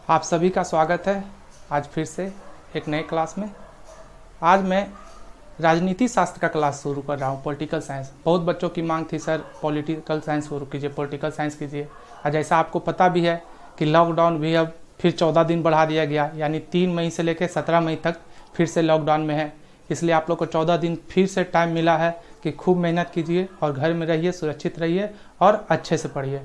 आप सभी का स्वागत है आज फिर से एक नए क्लास में। आज मैं राजनीति शास्त्र का क्लास शुरू कर रहा हूँ, पॉलिटिकल साइंस। बहुत बच्चों की मांग थी, सर पॉलिटिकल साइंस शुरू कीजिए, पॉलिटिकल साइंस कीजिए। और जैसा आपको पता भी है कि लॉकडाउन भी अब फिर 14 दिन बढ़ा दिया गया, यानी 3 मई से लेकर 17 मई तक फिर से लॉकडाउन में है। इसलिए आप लोग को 14 दिन फिर से टाइम मिला है कि खूब मेहनत कीजिए और घर में रहिए, सुरक्षित रहिए और अच्छे से पढ़िए।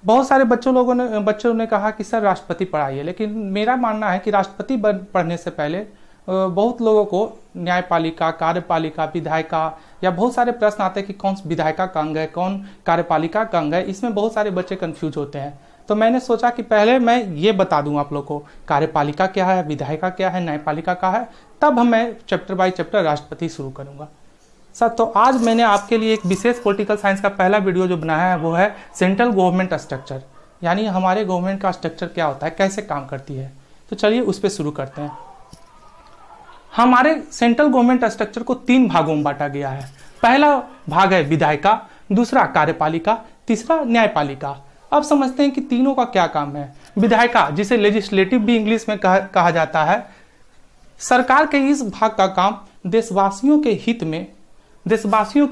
बहुत सारे बच्चों ने कहा कि सर राष्ट्रपति पढ़ाइए, लेकिन मेरा मानना है कि राष्ट्रपति पढ़ने से पहले बहुत लोगों को न्यायपालिका, कार्यपालिका, विधायिका या बहुत सारे प्रश्न आते हैं कि कौन विधायिका का अंग है, कौन कार्यपालिका का अंग है। इसमें बहुत सारे बच्चे कंफ्यूज होते हैं। तो मैंने सोचा कि पहले मैं ये बता दूं आप लोग को कार्यपालिका क्या है, विधायिका क्या है, न्यायपालिका क्या है, तब मैं चैप्टर बाय चैप्टर राष्ट्रपति शुरू करूंगा। सर तो आज मैंने आपके लिए एक विशेष पॉलिटिकल साइंस का पहला वीडियो जो बनाया है वो है सेंट्रल गवर्नमेंट स्ट्रक्चर, यानी हमारे गवर्नमेंट का स्ट्रक्चर क्या होता है, कैसे काम करती है। तो चलिए उस पर शुरू करते हैं। हमारे सेंट्रल गवर्नमेंट स्ट्रक्चर को 3 भागों में बांटा गया है। पहला भाग है विधायिका, दूसरा कार्यपालिका, तीसरा न्यायपालिका। अब समझते हैं कि तीनों का क्या काम है। विधायिका, जिसे लेजिस्लेटिव भी इंग्लिश में कहा जाता है, सरकार के इस भाग का काम देशवासियों के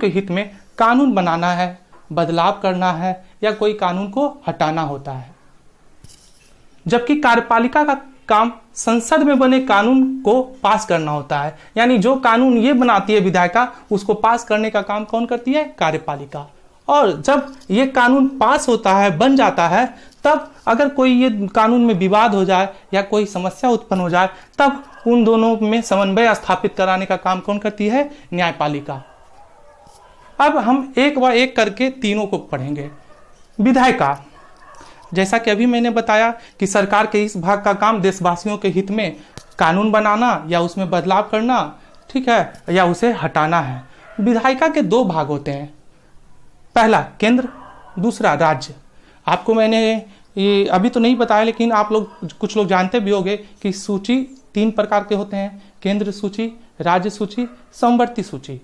हित में कानून बनाना है, बदलाव करना है या कोई कानून को हटाना होता है। जबकि कार्यपालिका का काम संसद में बने कानून को पास करना होता है, यानी जो कानून ये बनाती है विधायिका, उसको पास करने का काम कौन करती है, कार्यपालिका। और जब ये कानून पास होता है, बन जाता है, तब अगर कोई ये कानून में विवाद हो जाए या कोई समस्या उत्पन्न हो जाए, तब उन दोनों में समन्वय स्थापित कराने का काम कौन करती है, न्यायपालिका। अब हम एक व एक करके तीनों को पढ़ेंगे। विधायिका, जैसा कि अभी मैंने बताया कि सरकार के इस भाग का काम देशवासियों के हित में कानून बनाना या उसमें बदलाव करना, ठीक है, या उसे हटाना है। विधायिका के 2 भाग होते हैं, पहला केंद्र, दूसरा राज्य। आपको मैंने ये अभी तो नहीं बताया, लेकिन आप लोग कुछ लोग जानते भी होंगे कि सूची 3 प्रकार के होते हैं, केंद्र सूची, राज्य सूची, समवर्ती सूची।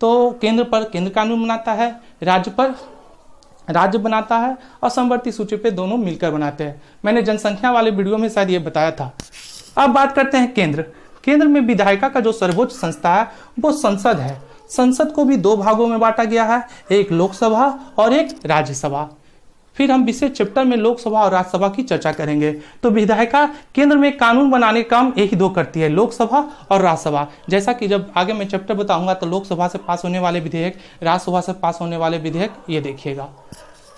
तो केंद्र पर केंद्र कानून बनाता है, राज्य पर राज्य बनाता है और समवर्ती सूची पे दोनों मिलकर बनाते हैं। मैंने जनसंख्या वाले वीडियो में शायद ये बताया था। अब बात करते हैं केंद्र। केंद्र में विधायिका का जो सर्वोच्च संस्था है वो संसद है। संसद को भी 2 भागों में बांटा गया है, एक लोकसभा और एक राज्यसभा। फिर हम विशेष चैप्टर में लोकसभा और राज्यसभा की चर्चा करेंगे। तो विधायिका केंद्र में कानून बनाने का काम एक ही 2 करती है, लोकसभा और राज्यसभा। जैसा कि जब आगे मैं चैप्टर बताऊंगा तो लोकसभा से पास होने वाले विधेयक, राज्यसभा से पास होने वाले विधेयक ये देखिएगा।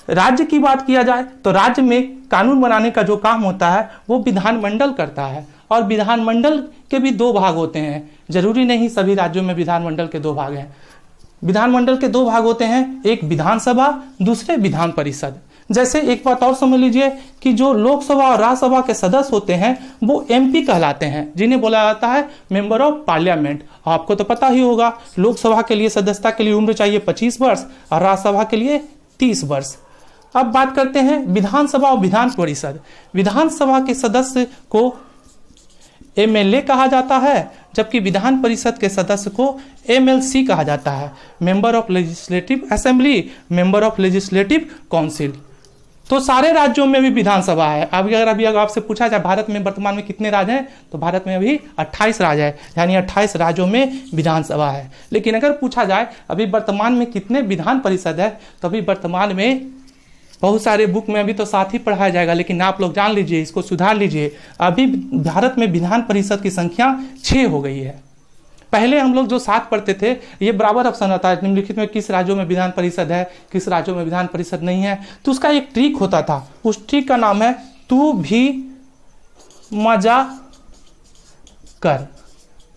राज्य की बात किया जाए तो राज्य में कानून बनाने का जो काम होता है वो विधानमंडल करता है। और विधानमंडल के भी 2 भाग होते हैं, जरूरी नहीं सभी राज्यों में विधानमंडल के 2 भाग हैं। विधानमंडल के 2 भाग होते हैं, एक विधानसभा, दूसरे विधान परिषद। जैसे एक बात और समझ लीजिए कि जो लोकसभा और राज्यसभा के सदस्य होते हैं वो एमपी कहलाते हैं, जिन्हें बोला जाता है मेंबर ऑफ पार्लियामेंट। आपको तो पता ही होगा, लोकसभा के लिए सदस्यता के लिए उम्र चाहिए 25 वर्ष और राज्यसभा के लिए 30 वर्ष। अब बात करते हैं विधानसभा और विधान परिषद। विधानसभा के सदस्य को एमएलए कहा जाता है, जबकि विधान परिषद के सदस्य को एमएलसी कहा जाता है, member of legislative assembly, member of legislative council. तो सारे राज्यों में भी विधानसभा है। अगर आपसे पूछा जाए भारत में वर्तमान में कितने राज्य हैं, तो भारत में अभी 28 राज्य है, यानी 28 राज्यों में विधानसभा है। लेकिन अगर पूछा जाए अभी वर्तमान में कितने विधान परिषद है, तो अभी वर्तमान में बहुत सारे बुक में अभी तो साथ ही पढ़ाया जाएगा, लेकिन आप लोग जान लीजिए, इसको सुधार लीजिए। अभी भारत में विधान परिषद की संख्या 6 हो गई है। पहले हम लोग जो 7 पढ़ते थे, ये बराबर ऑप्शन आता है निम्नलिखित में किस राज्यों में विधान परिषद है, किस राज्यों में विधान परिषद नहीं है। तो उसका एक ट्रिक होता था, उस ट्रिक का नाम है तू भी मजा कर।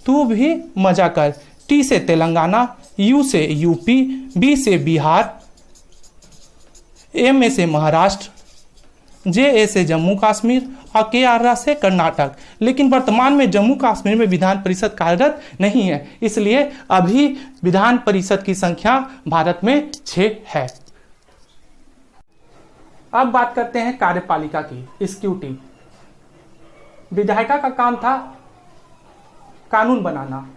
तू भी मजा कर। टी से तेलंगाना, यू से यूपी, बी से बिहार, एम ए से महाराष्ट्र, जे ए से जम्मू कश्मीर और के आर से कर्नाटक। लेकिन वर्तमान में जम्मू कश्मीर में विधान परिषद कार्यरत नहीं है, इसलिए अभी विधान परिषद की संख्या भारत में 6 है। अब बात करते हैं कार्यपालिका की, एग्जीक्यूटिव। विधायिका का काम था कानून बनाना।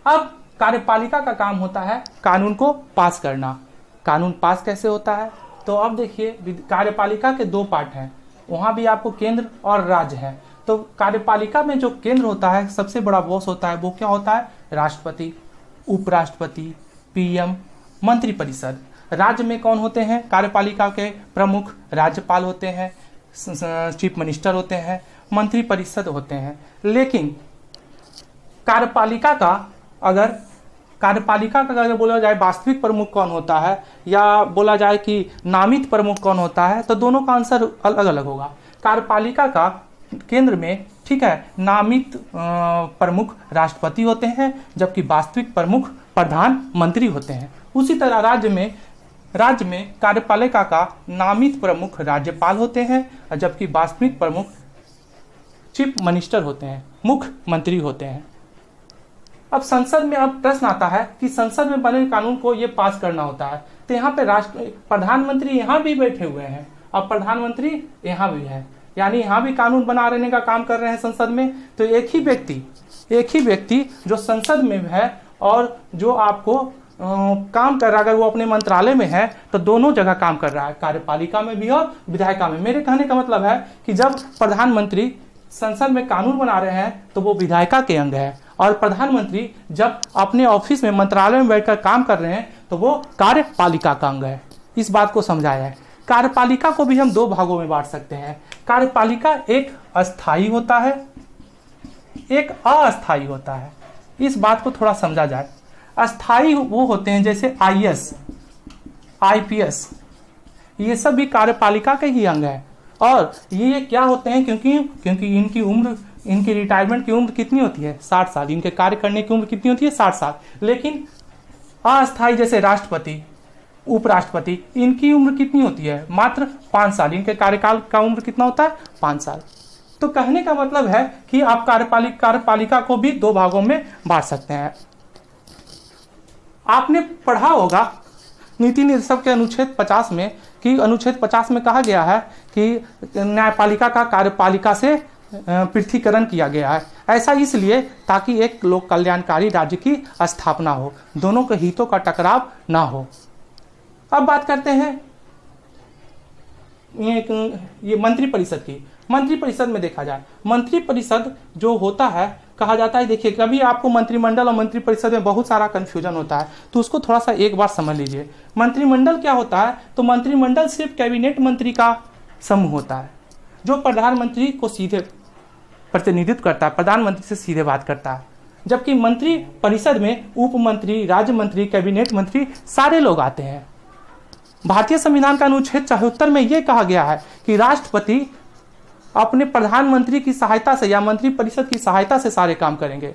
अब कार्यपालिका का काम होता है कानून को पास करना। कानून पास कैसे होता है, तो अब देखिए कार्यपालिका के 2 पार्ट हैं, वहाँ भी आपको केंद्र और राज्य है। तो कार्यपालिका में जो केंद्र होता है, सबसे बड़ा बॉस होता है, वो क्या होता है? राष्ट्रपति, उपराष्ट्रपति, पीएम, मंत्रिपरिषद। राज्य में कौन होते हैं? कार्यपालिका के प्रमुख राज्यपाल होते हैं, चीफ मिनिस्टर होते हैं, मंत्रिपरिषद होते हैं। लेकिन कार्यपालिका का अगर बोला जाए वास्तविक प्रमुख कौन होता है या बोला जाए कि नामित प्रमुख कौन होता है, तो दोनों का आंसर अलग अलग होगा। कार्यपालिका का केंद्र में, ठीक है, नामित प्रमुख राष्ट्रपति होते हैं, जबकि वास्तविक प्रमुख प्रधानमंत्री होते हैं। उसी तरह राज्य में कार्यपालिका का नामित प्रमुख राज्यपाल होते हैं, जबकि वास्तविक प्रमुख चीफ मिनिस्टर होते हैं, मुख्यमंत्री होते हैं। अब संसद में अब प्रश्न आता है कि संसद में बने कानून को ये पास करना होता है, तो यहाँ पे प्रधानमंत्री यहाँ भी बैठे हुए हैं और प्रधानमंत्री यहाँ भी है, यानी यहाँ भी कानून बना रहने का काम कर रहे हैं संसद में। तो एक ही व्यक्ति जो संसद में है और जो आपको काम कर रहा है, अगर वो अपने मंत्रालय में है तो दोनों जगह काम कर रहा है, कार्यपालिका में भी और विधायिका में। मेरे कहने का मतलब है कि जब प्रधानमंत्री संसद में कानून बना रहे हैं तो वो विधायिका के अंग है, और प्रधानमंत्री जब अपने ऑफिस में मंत्रालय में बैठकर काम कर रहे हैं तो वो कार्यपालिका का अंग है। इस बात को समझाया है। कार्यपालिका को भी हम दो भागों में बांट सकते हैं। कार्यपालिका एक अस्थायी होता है, एक अस्थायी होता है। इस बात को थोड़ा समझा जाए। अस्थायी वो होते हैं जैसे आईएएस, आईपीएस, ये सब भी कार्यपालिका के ही अंग है। और ये क्या होते हैं? क्योंकि इनकी रिटायरमेंट की उम्र कितनी होती है? 60 साल। इनके कार्य करने की उम्र कितनी होती है? 60 साल। लेकिन अस्थायी जैसे राष्ट्रपति, उपराष्ट्रपति, इनकी उम्र कितनी होती है? मात्र 5 साल। इनके कार्यकाल का उम्र कितना होता है? 5 साल। तो कहने का मतलब है कि आप कार्यपालिका को भी दो भागों में बांट सकते हैं। आपने पढ़ा होगा नीति निर्देशक के अनुच्छेद 50 में कि अनुच्छेद 50 में कहा गया है कि न्यायपालिका का कार्यपालिका से पृथकीकरण किया गया है। ऐसा इसलिए ताकि एक लोक कल्याणकारी राज्य की स्थापना हो, दोनों के हितों का टकराव ना हो। अब बात करते हैं ये मंत्रिपरिषद की। मंत्रिपरिषद में देखा जाए, मंत्रिपरिषद जो होता है, कहा जाता है, देखिए कभी आपको मंत्रिमंडल और मंत्रिपरिषद में बहुत सारा कंफ्यूजन होता है, तो उसको थोड़ा सा एक बार समझ लीजिए। मंत्रिमंडल क्या होता है? तो मंत्रिमंडल सिर्फ कैबिनेट मंत्री का समूह होता है, जो प्रधानमंत्री को सीधे प्रतिनिधित्व करता है, प्रधानमंत्री से सीधे बात करता है। जबकि मंत्री परिषद में उप मंत्री, राज्य मंत्री, कैबिनेट मंत्री सारे लोग आते हैं। भारतीय संविधान का अनुच्छेद 74 में यह कहा गया है कि राष्ट्रपति अपने प्रधानमंत्री की सहायता से या मंत्रिपरिषद की सहायता से सारे काम करेंगे,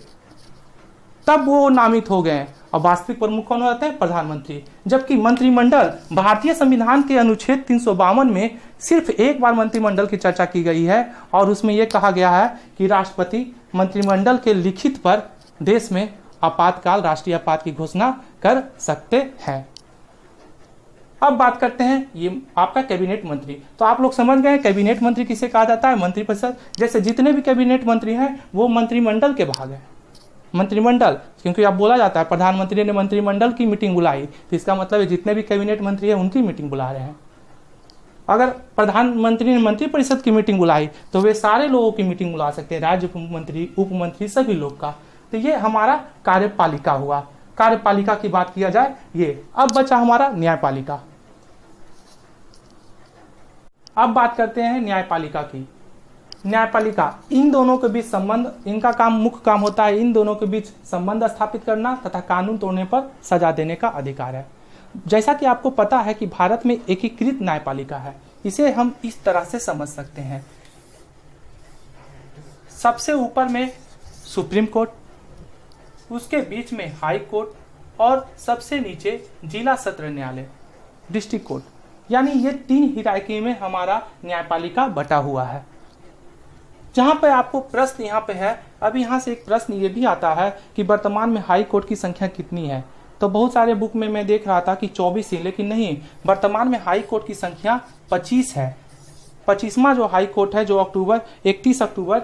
तब वो नामित हो गए। और वास्तविक प्रमुख कौन होते हैं? प्रधानमंत्री। जबकि मंत्रिमंडल, भारतीय संविधान के अनुच्छेद 352 में सिर्फ एक बार मंत्रिमंडल की चर्चा की गई है, और उसमें यह कहा गया है कि राष्ट्रपति मंत्रिमंडल के लिखित पर देश में आपातकाल, राष्ट्रीय आपात की घोषणा कर सकते हैं। अब बात करते हैं ये आपका कैबिनेट मंत्री। तो आप लोग समझ गए कैबिनेट मंत्री किसे कहा जाता है? मंत्रिपरिषद। जैसे जितने भी कैबिनेट मंत्री हैं वो मंत्रिमंडल के भाग हैं। मंत्रिमंडल, क्योंकि अब बोला जाता है प्रधानमंत्री ने मंत्रिमंडल की मीटिंग बुलाई, तो इसका मतलब है जितने भी कैबिनेट मंत्री हैं उनकी मीटिंग बुला रहे हैं। अगर प्रधानमंत्री ने मंत्रिपरिषद की मीटिंग बुलाई तो वे सारे लोगों की मीटिंग बुला सकते हैं, राज्य मंत्री, उप मंत्री, सभी लोग का। तो ये हमारा कार्यपालिका हुआ। कार्यपालिका की बात किया जाए ये। अब बचा हमारा न्यायपालिका। अब बात करते हैं न्यायपालिका की। न्यायपालिका, इन दोनों के बीच संबंध, इनका काम, मुख्य काम होता है इन दोनों के बीच संबंध स्थापित करना तथा कानून तोड़ने पर सजा देने का अधिकार है। जैसा कि आपको पता है कि भारत में एकीकृत न्यायपालिका है। इसे हम इस तरह से समझ सकते हैं, सबसे ऊपर में सुप्रीम कोर्ट, उसके बीच में हाई कोर्ट और सबसे नीचे जिला सत्र न्यायालय, डिस्ट्रिक्ट कोर्ट। यानी ये 3 हिरार्की में हमारा न्यायपालिका बटा हुआ है। जहां पे आपको प्रश्न यहाँ पे है, अब यहाँ से एक प्रश्न ये भी आता है कि वर्तमान में हाई कोर्ट की संख्या कितनी है। तो बहुत सारे बुक में मैं देख रहा था कि 24 है, लेकिन नहीं, वर्तमान में हाई कोर्ट की संख्या 25 है। 25वां जो हाई कोर्ट है, जो 31 अक्टूबर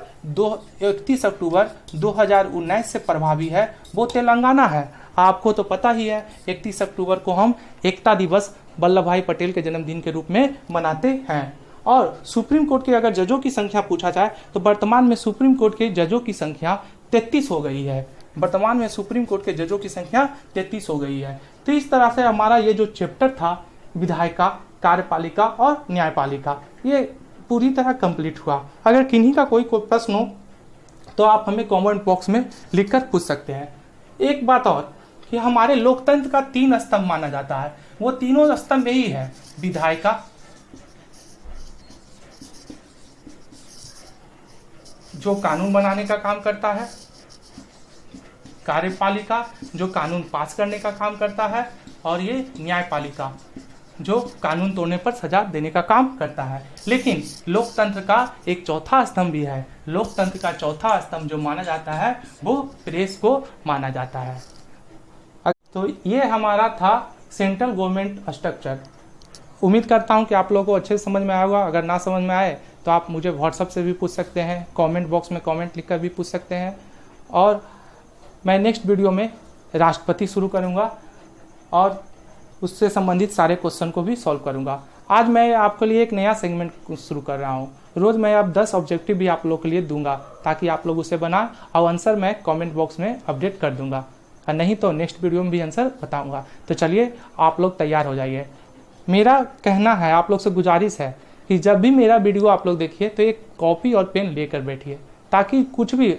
2019 से प्रभावी है, वो तेलंगाना है। आपको तो पता ही है 31 अक्टूबर को हम एकता दिवस वल्लभ भाई पटेल के जन्मदिन के रूप में मनाते हैं। और सुप्रीम कोर्ट के अगर जजों की संख्या पूछा जाए तो वर्तमान में सुप्रीम कोर्ट के जजों की संख्या 33 हो गई है। वर्तमान में सुप्रीम कोर्ट के जजों की संख्या 33 हो गई है। तो इस तरह से हमारा ये जो चैप्टर था विधायिका, कार्यपालिका और न्यायपालिका, ये पूरी तरह कंप्लीट हुआ। अगर किन्हीं का कोई प्रश्न हो तो आप हमें कमेंट बॉक्स में लिखकर पूछ सकते हैं। एक बात और कि हमारे लोकतंत्र का 3 स्तंभ माना जाता है, वो तीनों स्तंभ यही है, विधायिका जो कानून बनाने का काम करता है, कार्यपालिका जो कानून पास करने का काम करता है, और ये न्यायपालिका जो कानून तोड़ने पर सजा देने का काम करता है। लेकिन लोकतंत्र का एक चौथा स्तंभ भी है। लोकतंत्र का चौथा स्तंभ जो माना जाता है वो प्रेस को माना जाता है। तो ये हमारा था सेंट्रल गवर्नमेंट स्ट्रक्चर। उम्मीद करता हूँ कि आप लोगों को अच्छे से समझ में आया होगा। अगर ना समझ में आए तो आप मुझे व्हाट्सएप से भी पूछ सकते हैं, कमेंट बॉक्स में कमेंट लिखकर भी पूछ सकते हैं। और मैं नेक्स्ट वीडियो में राष्ट्रपति शुरू करूँगा और उससे संबंधित सारे क्वेश्चन को भी सॉल्व करूँगा। आज मैं आपके लिए एक नया सेगमेंट शुरू कर रहा हूँ। रोज़ मैं अब 10 ऑब्जेक्टिव भी आप लोगों के लिए दूंगा ताकि आप लोग उसे बनाएं और आंसर मैं कमेंट बॉक्स में अपडेट कर दूंगा, और नहीं तो नेक्स्ट वीडियो में भी आंसर बताऊंगा। तो चलिए आप लोग तैयार हो जाइए। मेरा कहना है, आप लोग से गुजारिश है कि जब भी मेरा वीडियो आप लोग देखिए तो एक कॉपी और पेन लेकर बैठिए, ताकि कुछ भी,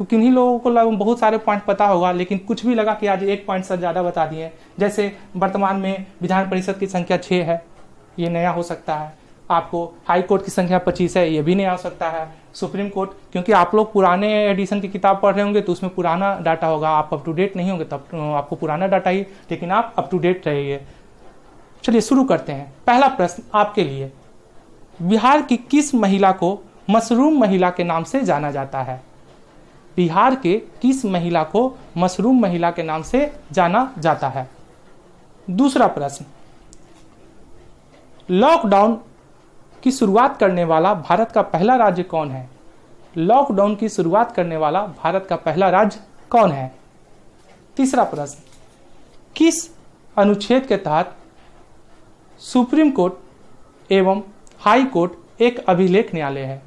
किन्हीं लोगों को बहुत सारे पॉइंट पता होगा लेकिन कुछ भी लगा कि आज एक पॉइंट से ज़्यादा बता दिए। जैसे वर्तमान में विधान परिषद की संख्या 6 है, ये नया हो सकता है। आपको हाई कोर्ट की संख्या 25 है, ये भी नया हो सकता है। सुप्रीम कोर्ट, क्योंकि आप लोग पुराने एडिशन की किताब पढ़ रहे होंगे तो उसमें पुराना डाटा होगा, आप अप टू डेट नहीं होंगे तब आपको पुराना डाटा ही, लेकिन आप अप टू डेट रहिए। चलिए शुरू करते हैं। पहला प्रश्न आपके लिए, बिहार की किस महिला को मशरूम महिला के नाम से जाना जाता है? बिहार के किस महिला को मशरूम महिला के नाम से जाना जाता है? दूसरा प्रश्न, लॉकडाउन की शुरुआत करने वाला भारत का पहला राज्य कौन है? लॉकडाउन की शुरुआत करने वाला भारत का पहला राज्य कौन है? तीसरा प्रश्न, किस अनुच्छेद के तहत सुप्रीम कोर्ट एवं हाई कोर्ट एक अभिलेख न्यायालय है?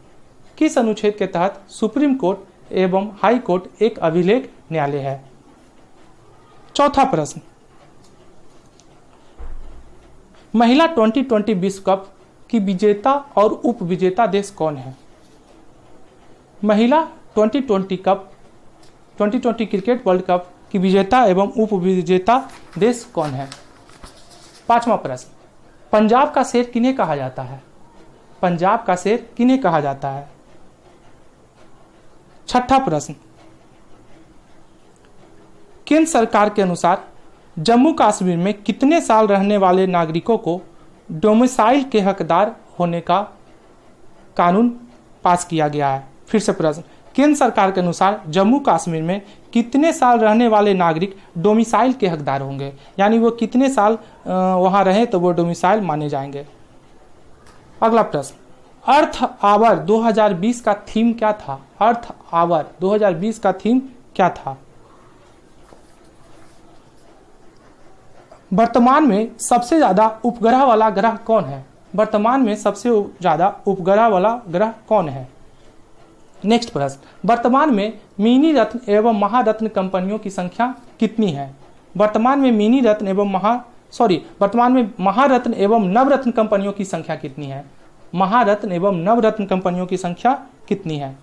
किस अनुच्छेद के तहत सुप्रीम कोर्ट एवं हाई कोर्ट एक अभिलेख न्यायालय है? चौथा प्रश्न, महिला 2020 विश्व कप की विजेता और उप विजेता देश कौन है? महिला 2020 क्रिकेट वर्ल्ड कप की विजेता एवं उप विजेता देश कौन है? पांचवा प्रश्न, पंजाब का शेर किन्हें कहा जाता है? पंजाब का शेर किन्हें कहा जाता है? छठा प्रश्न, केंद्र सरकार के अनुसार जम्मू कश्मीर में कितने साल रहने वाले नागरिकों को डोमिसाइल के हकदार होने का कानून पास किया गया है? फिर से प्रश्न, केंद्र सरकार के अनुसार जम्मू कश्मीर में कितने साल रहने वाले नागरिक डोमिसाइल के हकदार होंगे, यानी वो कितने साल वहां रहे तो वो डोमिसाइल माने जाएंगे। अगला प्रश्न, अर्थ आवर 2020 का थीम क्या था? अर्थ आवर 2020 का थीम क्या था? वर्तमान में सबसे ज्यादा उपग्रह वाला ग्रह कौन है? वर्तमान में सबसे ज्यादा उपग्रह वाला ग्रह कौन है? नेक्स्ट प्रश्न, वर्तमान में मिनी रत्न एवं महारत्न कंपनियों की संख्या कितनी है? वर्तमान में वर्तमान में महारत्न एवं नवरत्न कंपनियों की संख्या कितनी है? महारत्न एवं नवरत्न कंपनियों की संख्या कितनी है?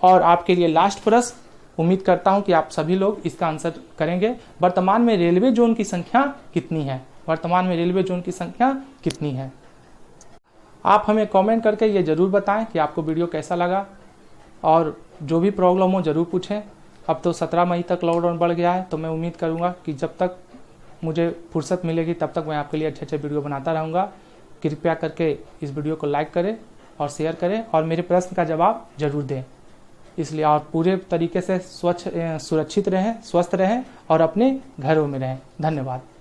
और आपके लिए लास्ट प्रश्न, उम्मीद करता हूं कि आप सभी लोग इसका आंसर करेंगे। वर्तमान में रेलवे जोन की संख्या कितनी है? वर्तमान में रेलवे जोन की संख्या कितनी है? आप हमें कमेंट करके ये जरूर बताएं कि आपको वीडियो कैसा लगा, और जो भी प्रॉब्लम हो जरूर पूछें। अब तो 17 मई तक लॉकडाउन बढ़ गया है, तो मैं उम्मीद करूंगा कि जब तक मुझे फुर्सत मिलेगी तब तक मैं आपके लिए अच्छे अच्छे वीडियो बनाता रहूँगा। कृपया करके इस वीडियो को लाइक करें और शेयर करें और मेरे प्रश्न का जवाब जरूर दें। इसलिए आप पूरे तरीके से सुरक्षित रहें, स्वस्थ रहें और अपने घरों में रहें। धन्यवाद।